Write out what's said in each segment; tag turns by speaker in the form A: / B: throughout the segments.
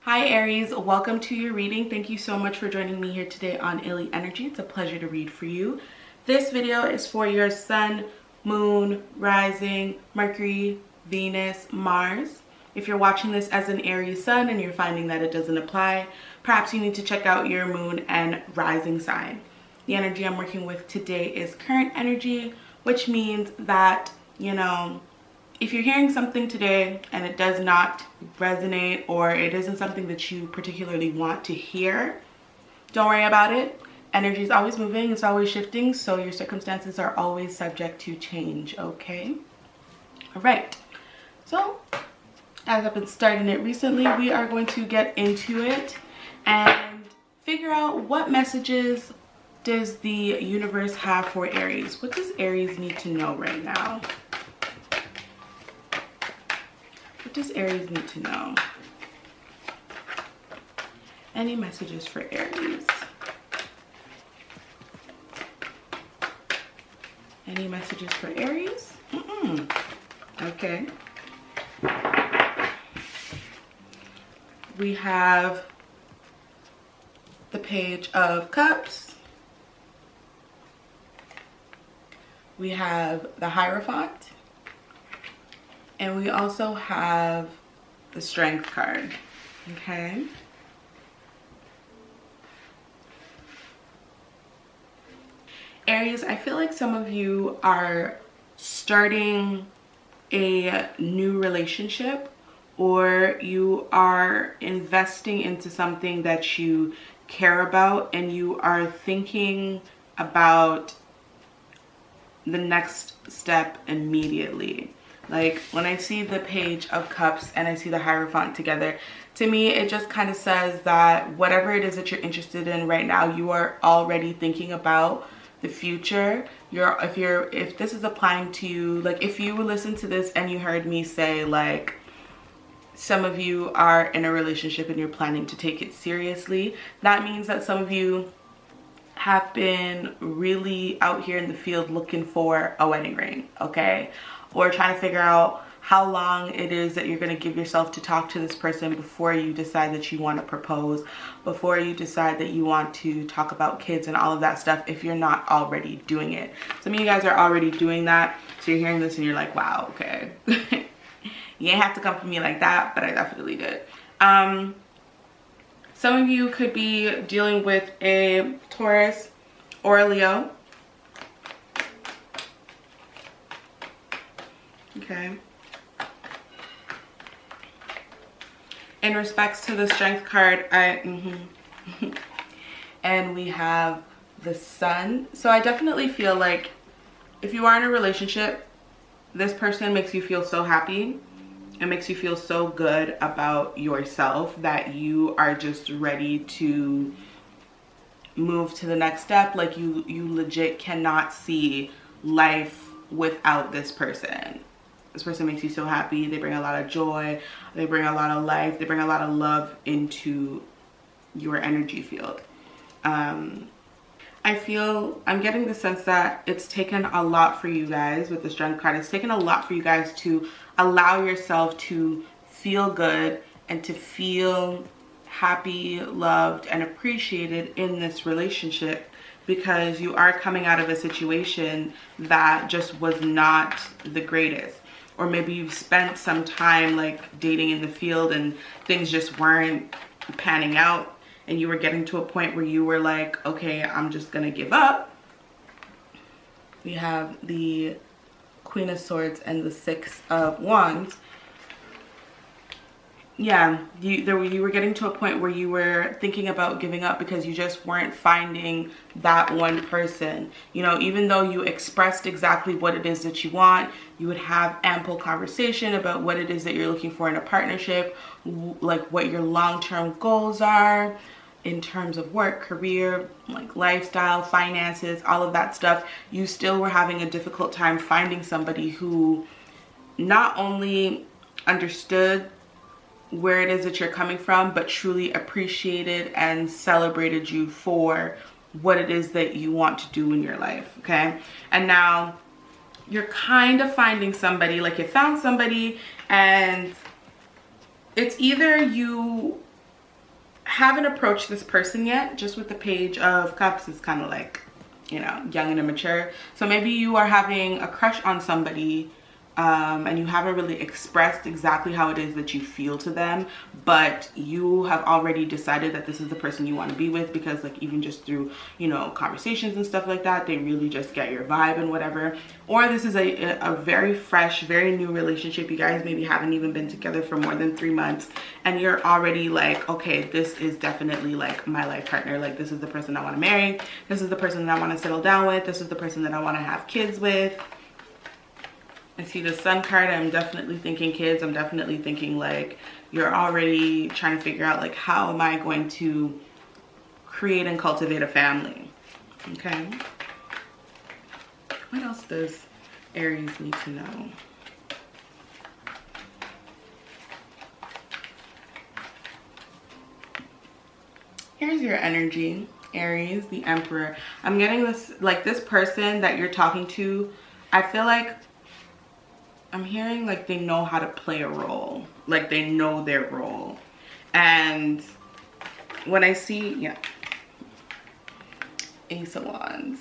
A: Hi Aries, welcome to your reading. Thank you so much for joining me here today on Illy Energy. It's a pleasure to read for you. This video is for your sun, moon, rising, Mercury, Venus, Mars. If you're watching this as an Aries sun and you're finding that it doesn't apply, perhaps you need to check out your moon and rising sign. The energy I'm working with today is current energy, which means that, if you're hearing something today and it does not resonate or it isn't something that you particularly want to hear, don't worry about it. Energy is always moving, it's always shifting, so your circumstances are always subject to change, okay? All right, so as I've been starting it recently, we are going to get into it and figure out what messages does the universe have for Aries. What does Aries need to know right now? What does Aries need to know? Any messages for Aries? Any messages for Aries? Okay. We have the Page of Cups. We have the Hierophant. And we also have the Strength card, okay? Aries, I feel like some of you are starting a new relationship, or you are investing into something that you care about and you are thinking about the next step immediately. Like when I see the Page of Cups and I see the Hierophant together, to me it just kind of says that whatever it is that you're interested in right now, you are already thinking about the future. If this is applying to you, like if you listen to this and you heard me say like some of you are in a relationship and you're planning to take it seriously, that means that some of you have been really out here in the field looking for a wedding ring, okay? Or trying to figure out how long it is that you're going to give yourself to talk to this person before you decide that you want to propose, before you decide that you want to talk about kids and all of that stuff, if you're not already doing it. Some of you guys are already doing that, so you're hearing this and you're like, wow, okay. You ain't have to come for me like that, but I definitely did. Some of you could be dealing with a Taurus or a Leo. Okay. In respects to the Strength card, and we have the Sun. So I definitely feel like if you are in a relationship, this person makes you feel so happy. It makes you feel so good about yourself that you are just ready to move to the next step. Like you legit cannot see life without this person. This person makes you so happy. They bring a lot of joy. They bring a lot of life. They bring a lot of love into your energy field. I'm getting the sense that it's taken a lot for you guys with the Strength card. It's taken a lot for you guys to allow yourself to feel good and to feel happy, loved, and appreciated in this relationship, because you are coming out of a situation that just was not the greatest. Or maybe you've spent some time like dating in the field and things just weren't panning out and you were getting to a point where you were like, okay, I'm just gonna give up. We have the Queen of Swords and the Six of Wands. Yeah, you were getting to a point where you were thinking about giving up because you just weren't finding that one person. Even though you expressed exactly what it is that you want, you would have ample conversation about what it is that you're looking for in a partnership, like what your long-term goals are in terms of work, career, like lifestyle, finances, all of that stuff. You still were having a difficult time finding somebody who not only understood where it is that you're coming from, but truly appreciated and celebrated you for what it is that you want to do in your life, okay? And now you're kind of finding somebody, like you found somebody and it's either you haven't approached this person yet. Just with the Page of Cups, it's kind of like, you know, young and immature. So maybe you are having a crush on somebody, and you haven't really expressed exactly how it is that you feel to them, but you have already decided that this is the person you want to be with, because like even just through, you know, conversations and stuff like that, they really just get your vibe and whatever. Or this is a very fresh, very new relationship. You guys maybe haven't even been together for more than 3 months, and you're already like, okay, this is definitely like my life partner. Like, this is the person I want to marry. This is the person that I want to settle down with. This is the person that I want to have kids with. I see the Sun card. I'm definitely thinking kids. I'm definitely thinking like you're already trying to figure out like, how am I going to create and cultivate a family? Okay. What else does Aries need to know? Here's your energy, Aries, the Emperor. I'm getting this, like this person that you're talking to, I feel like I'm hearing like they know how to play a role. Like they know their role. And when I see, yeah, Ace of Wands,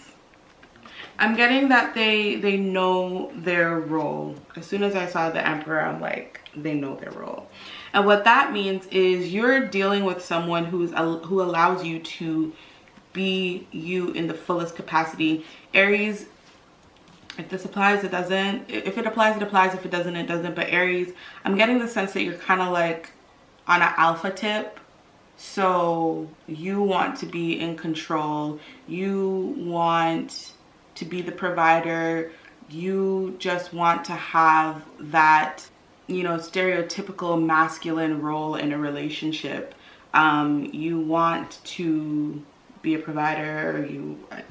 A: I'm getting that they know their role. As soon as I saw the Emperor, I'm like, they know their role. And what that means is you're dealing with someone who allows you to be you in the fullest capacity. Aries, if this applies, it doesn't. If it applies, it applies. If it doesn't, it doesn't. But Aries, I'm getting the sense that you're kind of like on an alpha tip. So you want to be in control. You want to be the provider. You just want to have that, you know, stereotypical masculine role in a relationship. You want to be a provider,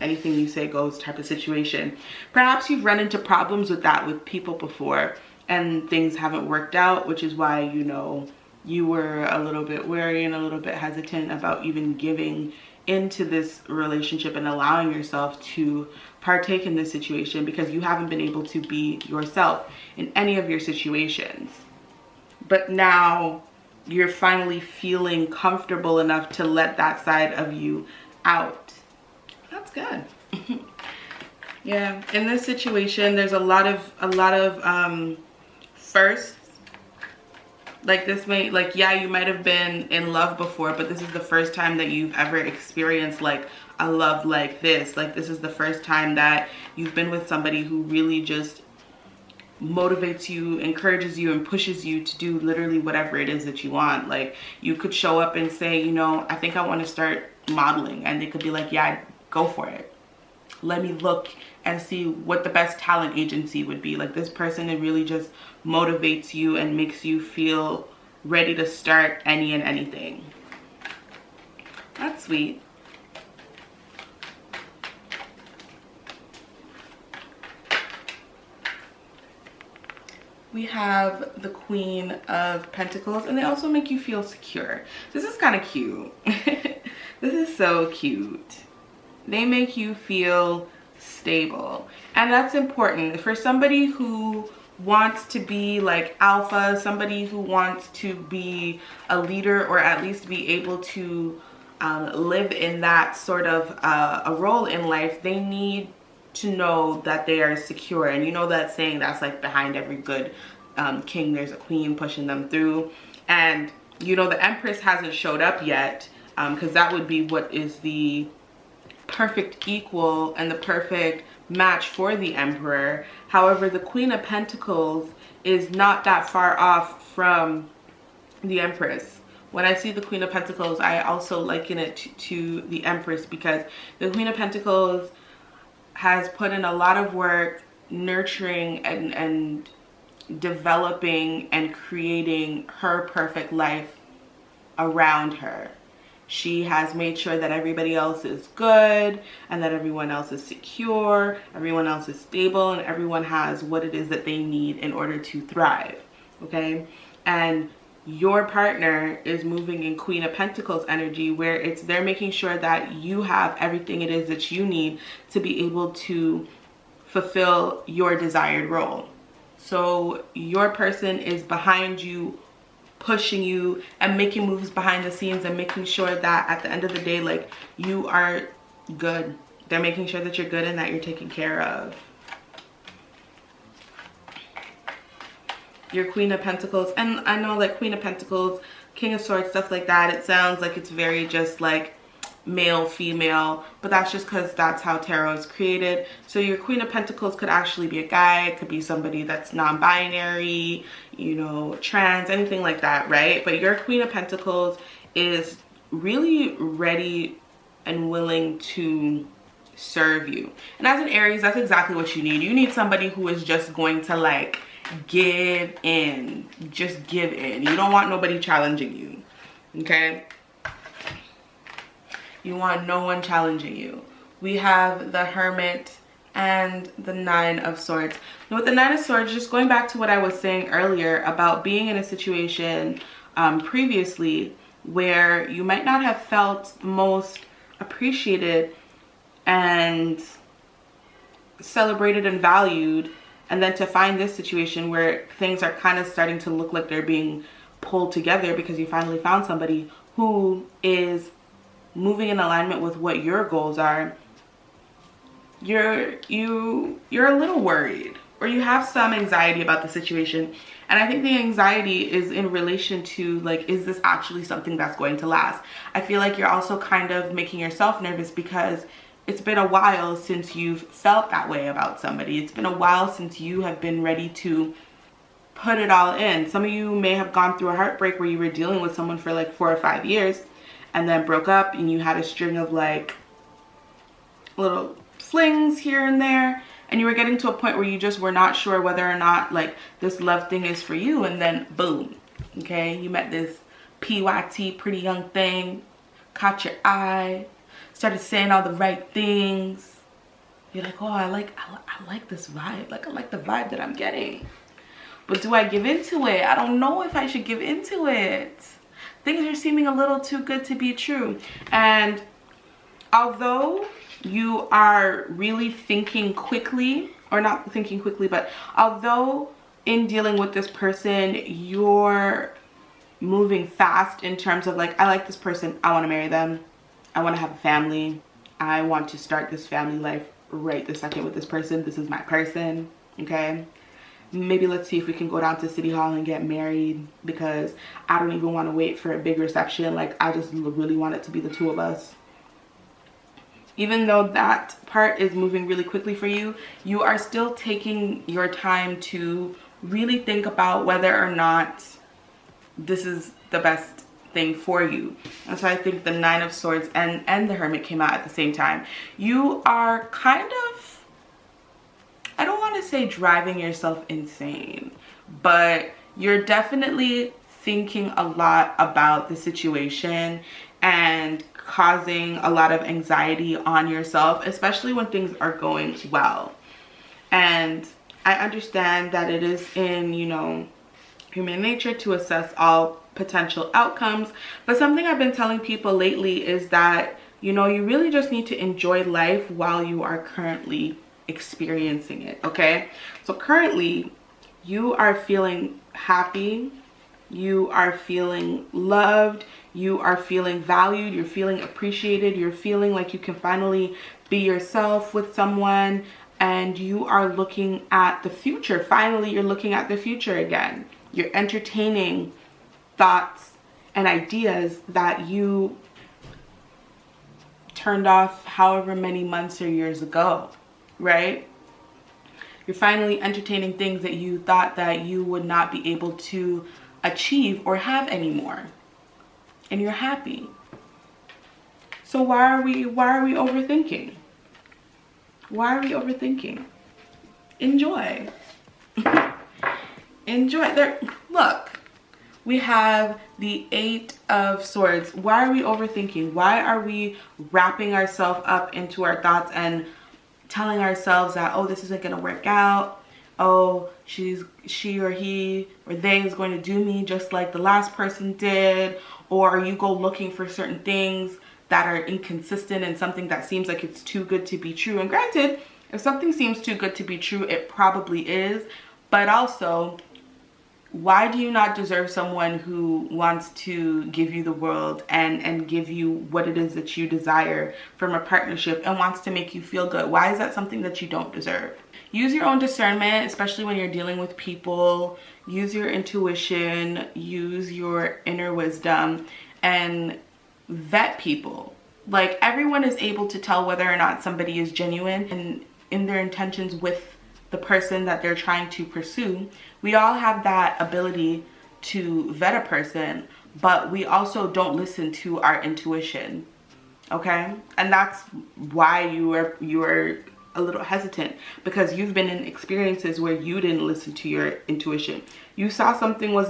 A: anything you say goes type of situation. Perhaps you've run into problems with that with people before and things haven't worked out, which is why, you know, you were a little bit wary and a little bit hesitant about even giving into this relationship and allowing yourself to partake in this situation, because you haven't been able to be yourself in any of your situations. But now you're finally feeling comfortable enough to let that side of you out. That's good. Yeah, in this situation there's a lot of firsts. Like this may, like, yeah, you might have been in love before, but this is the first time that you've ever experienced like a love like this. Like this is the first time that you've been with somebody who really just motivates you, encourages you, and pushes you to do literally whatever it is that you want. Like you could show up and say, you know, I think I want to start modeling, and they could be like, yeah, go for it. Let me look and see what the best talent agency would be. Like this person, it really just motivates you and makes you feel ready to start any and anything. That's sweet. We have the Queen of Pentacles, and they also make you feel secure. This is kind of cute. This is so cute. They make you feel stable, and that's important for somebody who wants to be like alpha, somebody who wants to be a leader, or at least be able to live in that sort of a role in life. They need to know that they are secure. And you know that saying that's like behind every good king there's a queen pushing them through. And you know the Empress hasn't showed up yet, because that would be what is the perfect equal and the perfect match for the Emperor. However, the Queen of Pentacles is not that far off from the Empress. When I see the Queen of Pentacles, I also liken it to the Empress, because the Queen of Pentacles has put in a lot of work nurturing and developing and creating her perfect life around her. She has made sure that everybody else is good, and that everyone else is secure, everyone else is stable, and everyone has what it is that they need in order to thrive. Okay? And your partner is moving in Queen of Pentacles energy, where they're making sure that you have everything it is that you need to be able to fulfill your desired role. So your person is behind you pushing you and making moves behind the scenes and making sure that at the end of the day, like, you are good. They're making sure that you're good and that you're taken care of. Your Queen of Pentacles, and I know, like, Queen of Pentacles, King of Swords, stuff like that, it sounds like it's very just like male, female, but that's just because that's how tarot is created. So your Queen of Pentacles could actually be a guy, it could be somebody that's non-binary, you know, trans, anything like that, right? But your Queen of Pentacles is really ready and willing to serve you. And as an Aries, that's exactly what you need. You need somebody who is just going to, like, give in. Just give in. You don't want nobody challenging you, okay? You want no one challenging you. We have the Hermit and the Nine of Swords. Now with the Nine of Swords, just going back to what I was saying earlier about being in a situation previously where you might not have felt most appreciated and celebrated and valued, and then to find this situation where things are kind of starting to look like they're being pulled together because you finally found somebody who is moving in alignment with what your goals are. You're a little worried, or you have some anxiety about the situation. And I think the anxiety is in relation to, like, is this actually something that's going to last? I feel like you're also kind of making yourself nervous because it's been a while since you've felt that way about somebody. It's been a while since you have been ready to put it all in. Some of you may have gone through a heartbreak where you were dealing with someone for like 4 or 5 years and then broke up, and you had a string of like little flings here and there, and you were getting to a point where you just were not sure whether or not like this love thing is for you, and then boom, okay, you met this PYT, pretty young thing, caught your eye, started saying all the right things. You're like, oh, I like this vibe. Like, I like the vibe that I'm getting. But do I give into it? I don't know if I should give into it. Things are seeming a little too good to be true. And although you are really thinking quickly, or not thinking quickly, but although in dealing with this person, you're moving fast in terms of like, I like this person, I want to marry them, I want to have a family, I want to start this family life right this second with this person, this is my person, okay? Maybe let's see if we can go down to City Hall and get married, because I don't even want to wait for a big reception. Like, I just really want it to be the two of us. Even though that part is moving really quickly for you, you are still taking your time to really think about whether or not this is the best thing for you. And so I think the Nine of Swords and the Hermit came out at the same time. You are kind of, I don't want to say driving yourself insane, but you're definitely thinking a lot about the situation and causing a lot of anxiety on yourself, especially when things are going well. And I understand that it is in, you know, human nature to assess all potential outcomes, but something I've been telling people lately is that, you know, you really just need to enjoy life while you are currently experiencing it, okay? So currently you are feeling happy, you are feeling loved, you are feeling valued, you're feeling appreciated, you're feeling like you can finally be yourself with someone, and you are looking at the future. Finally, you're looking at the future again. You're entertaining thoughts and ideas that you turned off however many months or years ago, right? You're finally entertaining things that you thought that you would not be able to achieve or have anymore, and you're happy. So why are we overthinking? Why are we overthinking? Enjoy. Enjoy. There, look, we have the Eight of Swords. Why are we overthinking? Why are we wrapping ourselves up into our thoughts and telling ourselves that, oh, this isn't gonna work out, oh, she or he or they is going to do me just like the last person did, or you go looking for certain things that are inconsistent and something that seems like it's too good to be true. And granted, if something seems too good to be true, it probably is, but also why do you not deserve someone who wants to give you the world and give you what it is that you desire from a partnership and wants to make you feel good? Why is that something that you don't deserve? Use your own discernment, especially when you're dealing with people. Use your intuition, use your inner wisdom, and vet people. Like, everyone is able to tell whether or not somebody is genuine and in their intentions with the person that they're trying to pursue. We all have that ability to vet a person, but we also don't listen to our intuition, okay? And that's why you are a little hesitant, because you've been in experiences where you didn't listen to your intuition. You saw something was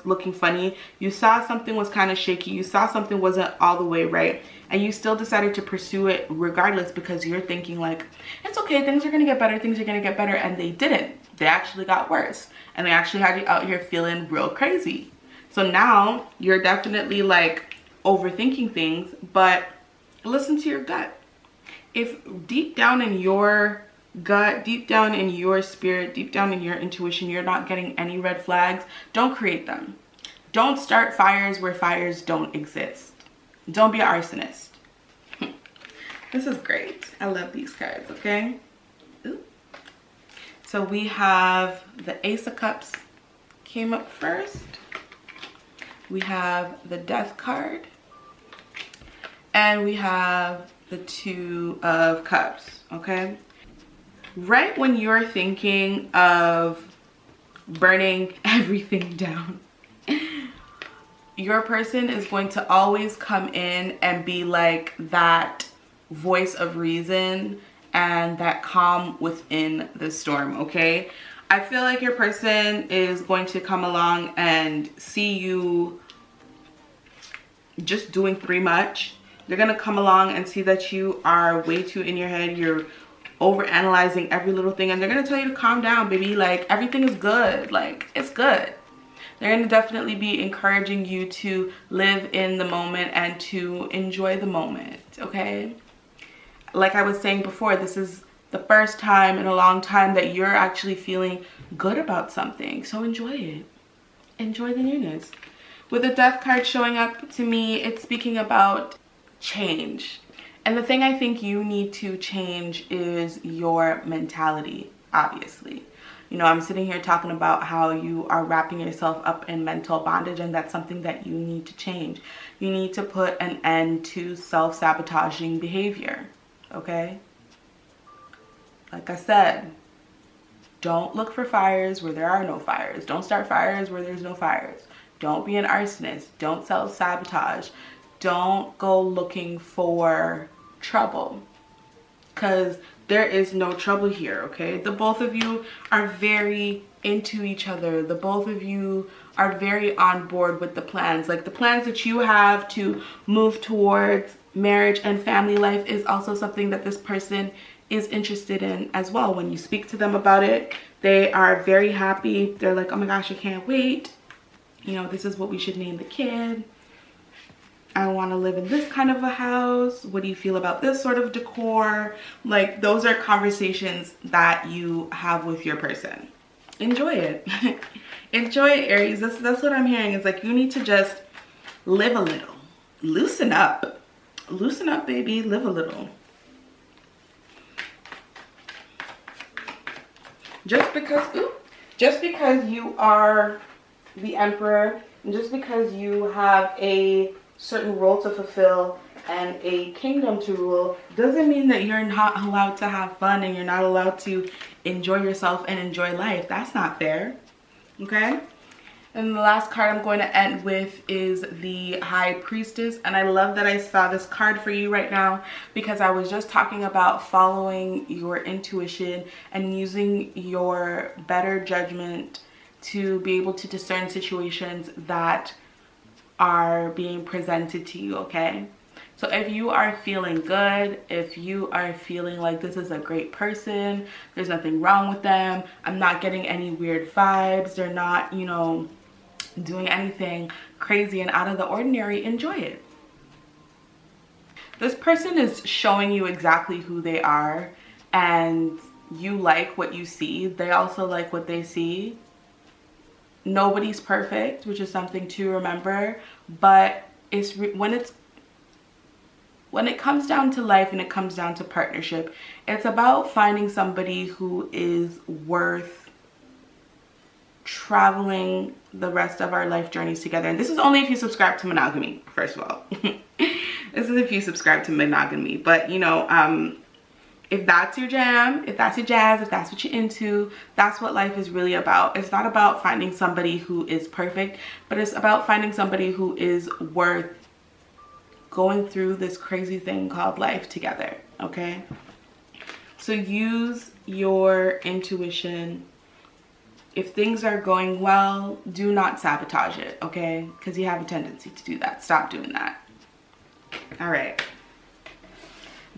A: looking funny, you saw something was kind of shaky, you saw something wasn't all the way right, and you still decided to pursue it regardless, because you're thinking like, it's okay, things are gonna get better, things are gonna get better. And they didn't. They actually got worse, and they actually had you out here feeling real crazy. So now you're definitely like overthinking things, but listen to your gut. If deep down in your gut, deep down in your spirit, deep down in your intuition, you're not getting any red flags, don't create them. Don't start fires where fires don't exist. Don't be an arsonist. This is great. I love these cards, okay? Ooh. So we have the Ace of Cups came up first. We have the Death card. And we have the Two of Cups, okay? Right when you're thinking of burning everything down, your person is going to always come in and be like that voice of reason and that calm within the storm, okay? I feel like your person is going to come along and see you just doing too much. They're gonna come along and see that you are way too in your head, you're over analyzing every little thing, and they're gonna tell you to calm down, baby. Like, everything is good, like, it's good. They're gonna definitely be encouraging you to live in the moment and to enjoy the moment, okay? Like I was saying before, this is the first time in a long time that you're actually feeling good about something, so enjoy it. Enjoy the newness. With the Death card showing up, to me, it's speaking about change. And the thing I think you need to change is your mentality, obviously. You know, I'm sitting here talking about how you are wrapping yourself up in mental bondage, and that's something that you need to change. You need to put an end to self-sabotaging behavior, okay? Like I said, don't look for fires where there are no fires. Don't start fires where there's no fires. Don't be an arsonist. Don't self-sabotage. Don't go looking for trouble, because there is no trouble here, okay? The both of you are very into each other. The both of you are very on board with the plans. Like, the plans that you have to move towards marriage and family life is also something that this person is interested in as well. When you speak to them about it, they are very happy. They're like, oh my gosh, I can't wait. You know, this is what we should name the kid. I want to live in this kind of a house. What do you feel about this sort of decor? Like, those are conversations that you have with your person. Enjoy it. Enjoy it, Aries. That's what I'm hearing. It's like, you need to just live a little. Loosen up. Loosen up, baby. Live a little. Just because you are the Emperor, and just because you have a certain role to fulfill and a kingdom to rule, doesn't mean that you're not allowed to have fun and you're not allowed to enjoy yourself and enjoy life. That's not fair, okay? And the last card I'm going to end with is the High Priestess. And I love that I saw this card for you right now, because I was just talking about following your intuition and using your better judgment to be able to discern situations that are being presented to you, okay? So if you are feeling good, if you are feeling like this is a great person, there's nothing wrong with them, I'm not getting any weird vibes, they're not, you know, doing anything crazy and out of the ordinary, enjoy it. This person is showing you exactly who they are, and you like what you see. They also like what they see. Nobody's perfect, which is something to remember, but when it comes down to life and it comes down to partnership, it's about finding somebody who is worth traveling the rest of our life journeys together. And this is only if you subscribe to monogamy, first of all. This is if you subscribe to monogamy. But you know, if that's your jam, if that's your jazz, if that's what you're into, that's what life is really about. It's not about finding somebody who is perfect, but it's about finding somebody who is worth going through this crazy thing called life together, okay? So use your intuition. If things are going well, do not sabotage it, okay? Because you have a tendency to do that. Stop doing that. All right.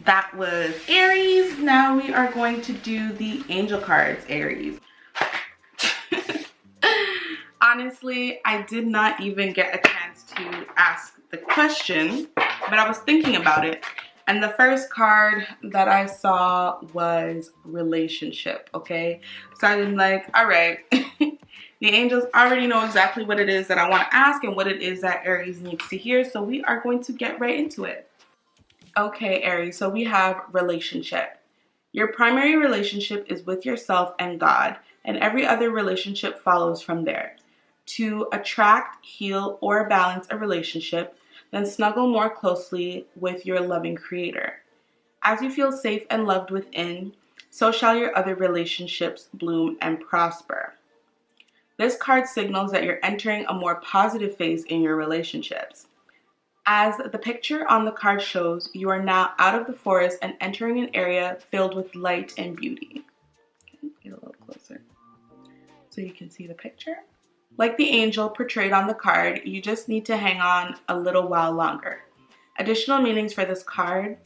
A: That was Aries. Now we are going to do the angel cards, Aries. Honestly, I did not even get a chance to ask the question, but I was thinking about it. And the first card that I saw was relationship, okay? So I'm like, all right, the angels already know exactly what it is that I want to ask and what it is that Aries needs to hear. So we are going to get right into it. Okay, Aries, so we have relationship. Your primary relationship is with yourself and God, and every other relationship follows from there. To attract, heal, or balance a relationship, then snuggle more closely with your loving creator. As you feel safe and loved within, so shall your other relationships bloom and prosper. This card signals that you're entering a more positive phase in your relationships. As the picture on the card shows, you are now out of the forest and entering an area filled with light and beauty. Get a little closer so you can see the picture. Like the angel portrayed on the card, you just need to hang on a little while longer. Additional meanings for this card.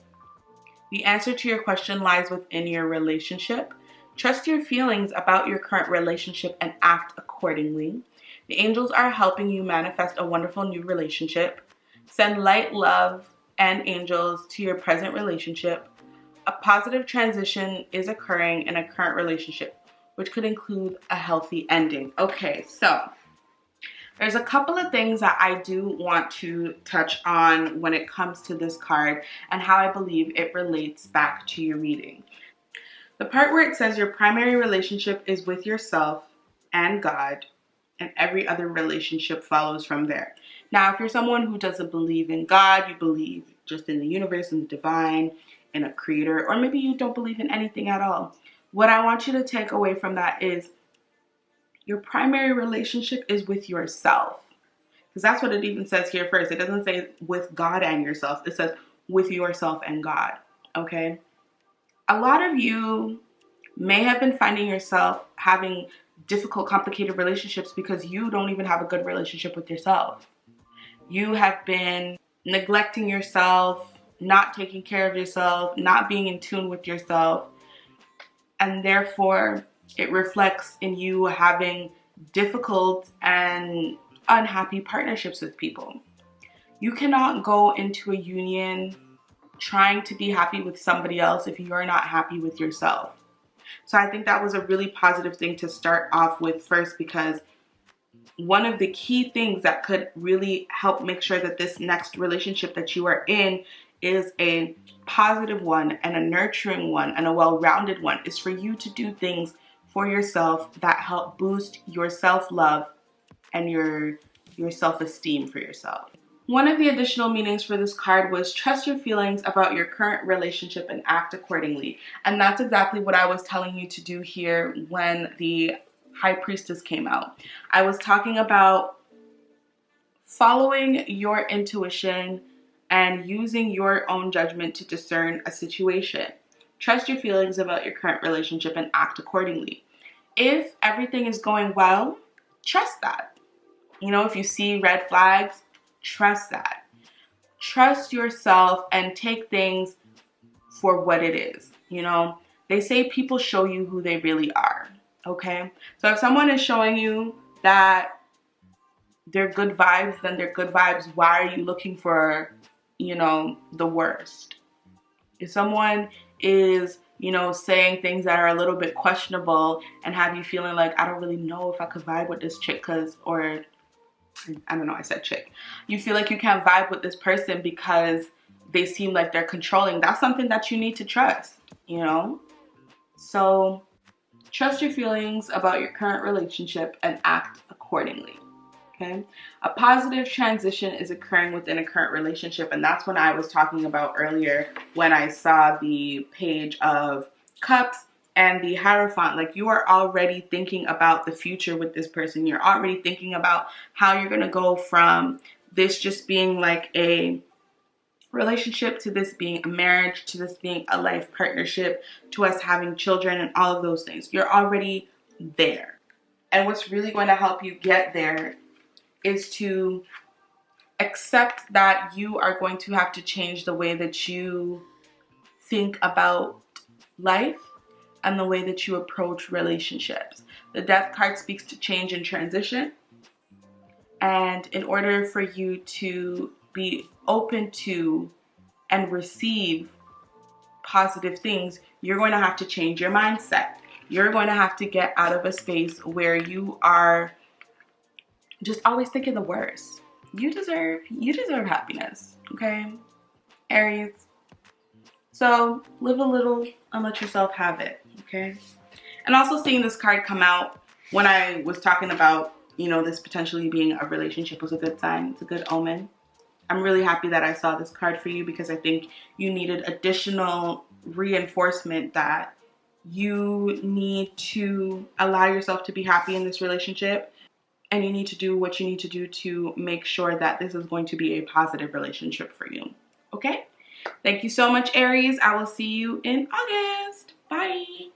A: The answer to your question lies within your relationship. Trust your feelings about your current relationship and act accordingly. The angels are helping you manifest a wonderful new relationship. Send light, love, and angels to your present relationship. A positive transition is occurring in a current relationship, which could include a healthy ending. Okay, so there's a couple of things that I do want to touch on when it comes to this card and how I believe it relates back to your reading. The part where it says your primary relationship is with yourself and God, and every other relationship follows from there. Now, if you're someone who doesn't believe in God, you believe just in the universe and the divine, in a creator, or maybe you don't believe in anything at all, what I want you to take away from that is your primary relationship is with yourself. Because that's what it even says here first. It doesn't say with God and yourself. It says with yourself and God, okay? A lot of you may have been finding yourself having difficult, complicated relationships because you don't even have a good relationship with yourself. You have been neglecting yourself, not taking care of yourself, not being in tune with yourself, and therefore it reflects in you having difficult and unhappy partnerships with people. You cannot go into a union trying to be happy with somebody else if you're not happy with yourself. So I think that was a really positive thing to start off with first, because one of the key things that could really help make sure that this next relationship that you are in is a positive one and a nurturing one and a well-rounded one is for you to do things for yourself that help boost your self-love and your self-esteem for yourself. One of the additional meanings for this card was trust your feelings about your current relationship and act accordingly. And that's exactly what I was telling you to do here when the High Priestess came out. I was talking about following your intuition and using your own judgment to discern a situation. Trust your feelings about your current relationship and act accordingly. If everything is going well, trust that. You know, if you see red flags, trust that. Trust yourself and take things for what it is. You know, they say people show you who they really are. Okay? So if someone is showing you that they're good vibes, then they're good vibes. Why are you looking for, you know, the worst? If someone is you know, saying things that are a little bit questionable and have you feeling like, I don't really know if I could vibe with this chick or I don't know, I said chick. You feel like you can't vibe with this person because they seem like they're controlling. That's something that you need to trust, you know? So trust your feelings about your current relationship and act accordingly. Okay. A positive transition is occurring within a current relationship. And that's when I was talking about earlier when I saw the page of cups and the Hierophant. Like, you are already thinking about the future with this person. You're already thinking about how you're going to go from this just being like a relationship to this being a marriage, to this being a life partnership, to us having children and all of those things. You're already there. And what's really going to help you get there is to accept that you are going to have to change the way that you think about life and the way that you approach relationships. The Death card speaks to change and transition. And in order for you to be open to and receive positive things, you're going to have to change your mindset. You're going to have to get out of a space where you are just always thinking the worst. You deserve happiness, okay, Aries? So live a little and let yourself have it, okay? And also seeing this card come out when I was talking about, you know, this potentially being a relationship was a good sign. It's a good omen. I'm really happy that I saw this card for you because I think you needed additional reinforcement that you need to allow yourself to be happy in this relationship. And you need to do what you need to do to make sure that this is going to be a positive relationship for you. Okay? Thank you so much, Aries. I will see you in August. Bye.